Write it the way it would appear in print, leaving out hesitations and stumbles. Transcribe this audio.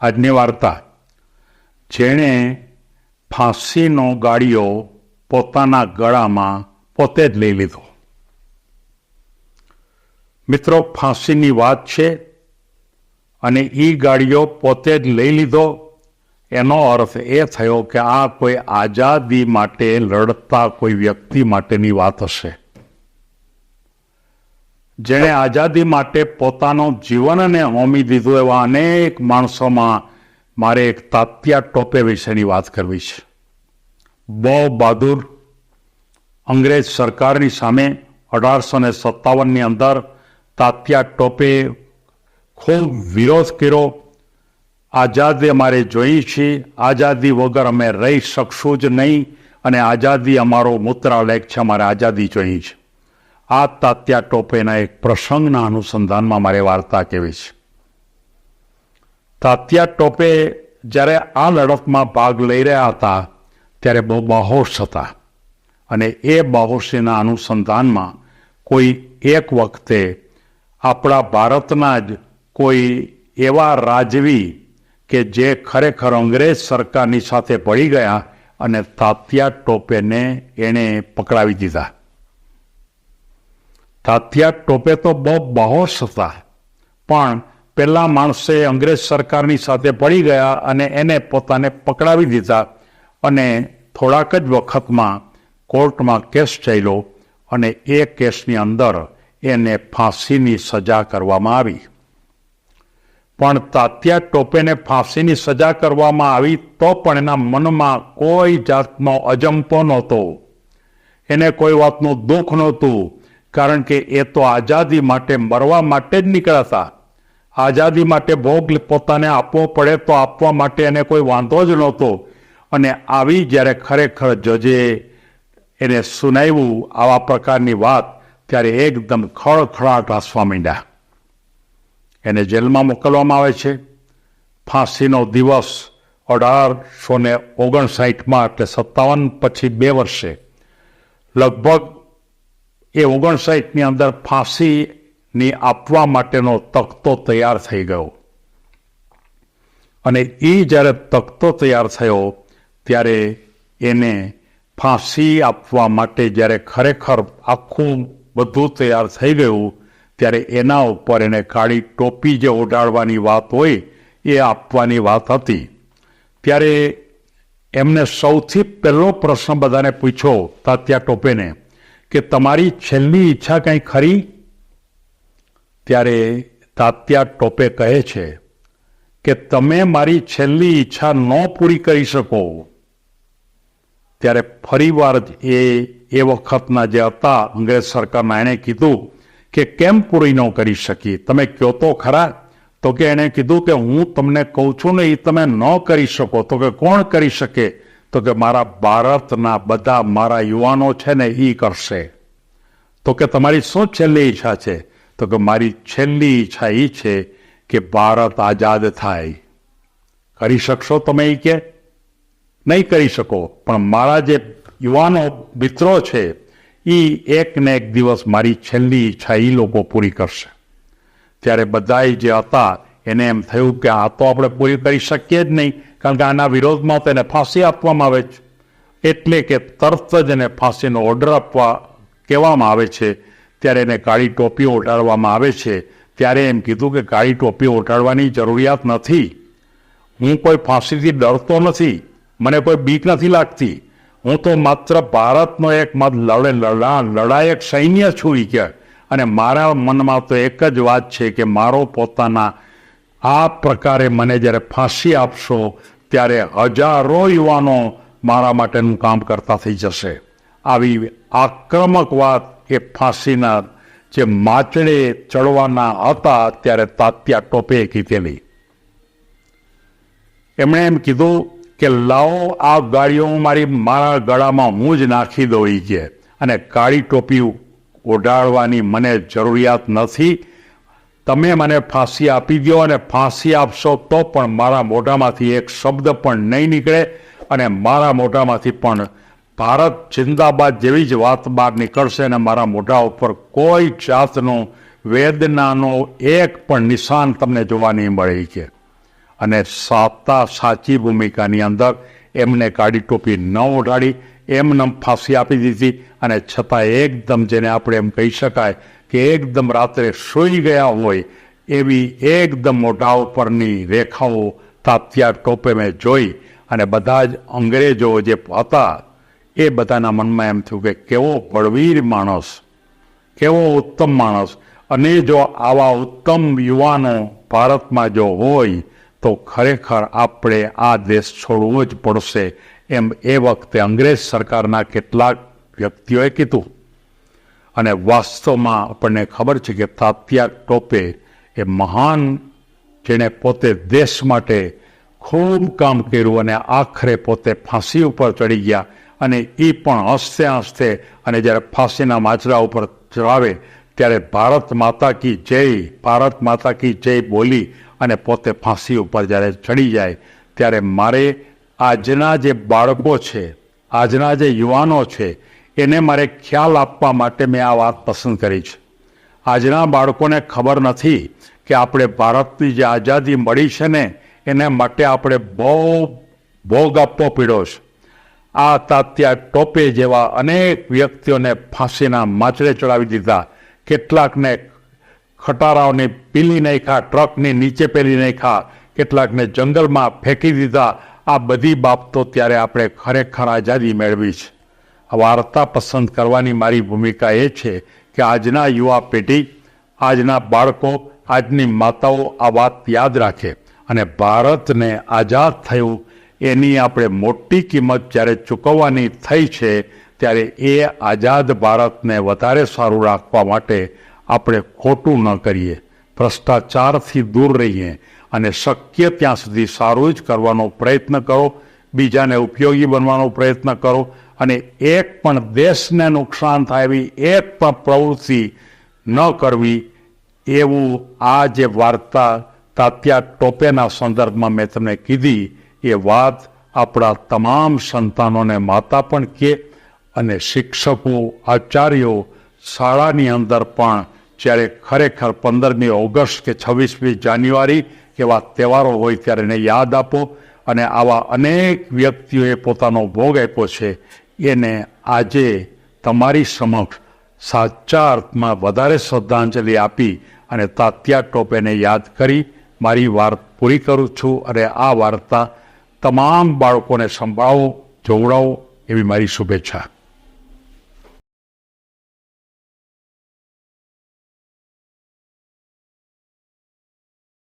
આજની વાર્તા, જેણે ફાંસીનો ગાળિયો પોતાના ગળામાં પોતે જ લઈ લીધો. મિત્રો, ફાંસીની વાત છે અને એ ગાળિયો પોતે જ લઈ લીધો. એનો અર્થ એ થયો કે આ કોઈ આઝાદી માટે લડતા કોઈ વ્યક્તિ માટેની વાત હશે, જેણે આઝાદી માટે પોતાનું જીવનને હોમી દીધું. એવા અનેક માણસોમાં મારે એક તાત્યા ટોપે વિશેની વાત કરવી છે. બહુ બહાદુર અંગ્રેજ સરકારની સામે 1857ની અંદર તાત્યા ટોપે ખૂબ વિરોધ કર્યો. આઝાદી અમારે જોઈ છે, આઝાદી વગર અમે રહી શકશું જ નહીં, અને આઝાદી અમારો મૂત્રાલેખ છે, અમારે આઝાદી જોઈ છે. આ તાત્યા ટોપેના એક પ્રસંગના અનુસંધાનમાં મારે વાર્તા કહેવી છે. તાત્યા ટોપે જ્યારે આ લડતમાં ભાગ લઈ રહ્યા હતા ત્યારે બહુ બાહોશ હતા, અને એ બાહોશીના અનુસંધાનમાં કોઈ એક વખતે આપણા ભારતના જ કોઈ એવા રાજવી કે જે ખરેખર અંગ્રેજ સરકારની સાથે ભળી ગયા અને તાત્યા ટોપેને એણે પકડાવી દીધા. તાત્યા ટોપે તો બહુ બાહોશ હતા, પણ પેલા માણસે અંગ્રેજ સરકારની સાથે પડી ગયા અને એને પોતાને પકડાવી દીધા, અને થોડાક જ વખતમાં કોર્ટમાં કેસ ચાલ્યો અને એ કેસની અંદર એને ફાંસીની સજા કરવામાં આવી. પણ તાત્યા ટોપેને ફાંસીની સજા કરવામાં આવી તો પણ એના મનમાં કોઈ જાતનો અજંપો નહોતો, એને કોઈ વાતનું દુઃખ નહોતું, કારણ કે એ તો આઝાદી માટે મરવા માટે જ નીકળ્યા હતા. આઝાદી માટે ભોગ પોતાને આપવો પડે તો આપવા માટે એને કોઈ વાંધો જ નહોતો. અને આવી જ્યારે ખરેખર જજે એને સુનાવ્યું આવા પ્રકારની વાત, ત્યારે એકદમ ખળખળાટ આસવા માંડ્યા. એને જેલમાં મોકલવામાં આવે છે. ફાંસીનો દિવસ 1859માં, એટલે 57 પછી 2 વર્ષે, લગભગ એ 59ની અંદર ફાંસીની આપવા માટેનો તખ્તો તૈયાર થઈ ગયો. અને એ જ્યારે તખ્તો તૈયાર થયો ત્યારે એને ફાંસી આપવા માટે જ્યારે ખરેખર આખું બધું તૈયાર થઈ ગયું, ત્યારે એના ઉપર એને કાળી ટોપી જે ઓઢાડવાની વાત હોય એ આપવાની વાત હતી. ત્યારે એમને સૌથી પહેલો પ્રશ્ન બધાને પૂછ્યો તાત્યા ટોપેને કે તમારી છેલ્લી ઈચ્છા કંઈ ખરી? ત્યારે તાત્યા ટોપે કહે છે કે તમે મારી છેલ્લી ઈચ્છા ન પૂરી કરી શકો. ત્યારે ફરીવાર એ વખતના જે હતા અંગ્રેજ સરકારના, એણે કીધું કે કેમ પૂરી ન કરી શકી, તમે કહો તો ખરા. તો કે એણે કીધું કે હું તમને કહું છું ને એ તમે ન કરી શકો. તો કે કોણ કરી શકે? તો કે મારા ભારતના બધા મારા યુવાનો છે ને એ કરશે. તો કે તમારી શું છેલ્લી ઈચ્છા છે? તો કે મારી છેલ્લી ઈચ્છા એ છે કે ભારત આઝાદ થાય. કરી શકશો તમે? એ કે નહીં કરી શકો, પણ મારા જે યુવાનો મિત્રો છે એ એક ને એક દિવસ મારી છેલ્લી ઈચ્છા એ લોકો પૂરી કરશે. ત્યારે બધાએ જે હતા એને એમ થયું કે આ તો આપણે પૂરી કરી શકીએ જ નહીં, કારણ કે આના વિરોધમાં તેને ફાંસી આપવામાં આવે છે. એટલે કે તરત જ એને ફાંસીનો ઓર્ડર આપવા કહેવામાં આવે છે. ત્યારે એને કાળી ટોપી ઓઢાડવામાં આવે છે. ત્યારે એમ કીધું કે કાળી ટોપી ઓઢાડવાની જરૂરિયાત નથી, હું કોઈ ફાંસીથી ડરતો નથી, મને કોઈ બીક નથી લાગતી, હું તો માત્ર ભારતનો એક લડાયક સૈન્ય છું ઈ કે. અને મારા મનમાં તો એક જ વાત છે કે મારો પોતાના આ પ્રકારે મને જ્યારે ફાંસી આપશો ત્યારે હજારો યુવાનો મારા માટેનું કામ કરતા થઈ જશે. આવી આક્રમક વાત એ ફાંસીના જે માચડે ચડવાના હતા ત્યારે તાત્યા ટોપે કીધેલી. એમણે એમ કીધું કે લાવો આ ગાળીઓ મારા ગળામાં હું જ નાખી દઉં ઈ કે, અને કાળી ટોપી ઓઢાડવાની મને જરૂરિયાત નથી. તમે મને ફાંસી આપી દો, અને ફાંસી આપશો તો પણ મારા મોઢામાંથી એક શબ્દ પણ નહીં નીકળે, અને મારા મોઢામાંથી પણ ભારત જિંદાબાદ જેવી જ વાત બહાર નીકળશે, અને મારા મોઢા ઉપર કોઈ જાતનો વેદનાનો એક પણ નિશાન તમને જોવા નહીં મળે કે. અને સાચી ભૂમિકાની અંદર એમને કાળી ટોપી ન ઓઢાડી એમને ફાંસી આપી દીધી. અને છતાં એકદમ જેને આપણે એમ કહી શકાય કે એકદમ રાત્રે સૂઈ ગયા હોય એવી એકદમ મોઢા ઉપરની રેખાઓ તાત્યા ટોપે મેં જોઈ. અને બધા જ અંગ્રેજો જે હતા એ બધાના મનમાં એમ થયું કે કેવો બળવીર માણસ, કેવો ઉત્તમ માણસ. અને જો આવા ઉત્તમ યુવાનો ભારતમાં જો હોય તો ખરેખર આપણે આ દેશ છોડવો જ પડશે, એમ એ વખતે અંગ્રેજ સરકારના કેટલાક વ્યક્તિઓએ કીધું. અને વાસ્તવમાં આપણને ખબર છે કે તાત્યા ટોપે એ મહાન, જેણે પોતે દેશ માટે ખૂબ કામ કર્યું અને આખરે પોતે ફાંસી ઉપર ચડી ગયા. અને એ પણ હસતે હસતે, અને જ્યારે ફાંસીના માચરા ઉપર ચડાવે ત્યારે ભારત માતા કી જય, ભારત માતા કી જય બોલી અને પોતે ફાંસી ઉપર જ્યારે ચડી જાય ત્યારે મારે આજના જે બાળકો છે, આજના જે યુવાનો છે, એને મારે ખ્યાલ આપવા માટે મેં આ વાત પસંદ કરી છે. આજના બાળકોને ખબર નથી કે આપણે ભારતની જે આઝાદી મળી છે ને એને માટે આપણે બહુ ભોગ આપવો પડ્યો છે. આ તાત્યા ટોપે જેવા અનેક વ્યક્તિઓને ફાંસીના માચડે ચડાવી દીધા, કેટલાકને ખટારાઓને પીલી નાખ્યા, ટ્રકની નીચે પેલી નાખ્યા, કેટલાકને જંગલમાં ફેંકી દીધા. આ બધી બાબતો ત્યારે આપણે ખરેખર આઝાદી મેળવી છે. આ વાર્તા પસંદ કરવાની મારી ભૂમિકા એ છે કે આજના યુવા પેઢી, આજના બાળકો, આજની માતાઓ આ વાત યાદ રાખે અને ભારતને આઝાદ થયું એની આપણે મોટી કિંમત જ્યારે ચૂકવવાની થઈ છે ત્યારે એ આઝાદ ભારતને વધારે સારું રાખવા માટે આપણે ખોટું ન કરીએ, ભ્રષ્ટાચારથી દૂર રહીએ અને શક્ય ત્યાં સુધી સારું જ કરવાનો પ્રયત્ન કરો, બીજાને ઉપયોગી બનવાનો પ્રયત્ન કરો. અને એક પણ દેશને નુકસાન થાય એવી એક પણ પ્રવૃત્તિ ન કરવી, એવું આ જે વાર્તા તાત્યા ટોપેના સંદર્ભમાં મેં તમને કીધી એ વાત આપણા તમામ સંતાનોને માતા પણ કહે અને શિક્ષકો, આચાર્યો શાળાની અંદર પણ જ્યારે ખરેખર 15મી ઓગસ્ટ કે 26મી જાન્યુઆરી એવા તહેવારો હોય ત્યારે એને યાદ આપો. અને આવા અનેક વ્યક્તિઓએ પોતાનો ભોગ આપ્યો છે એને આજે તમારી સમક્ષ સાચા અર્થમાં વધારે શ્રદ્ધાંજલિ આપી અને તાત્યા ટોપેને યાદ કરી મારી વાત પૂરી કરું છું. અને આ વાર્તા તમામ બાળકોને સંભળાવો, જોવડાવો એવી મારી શુભેચ્છા.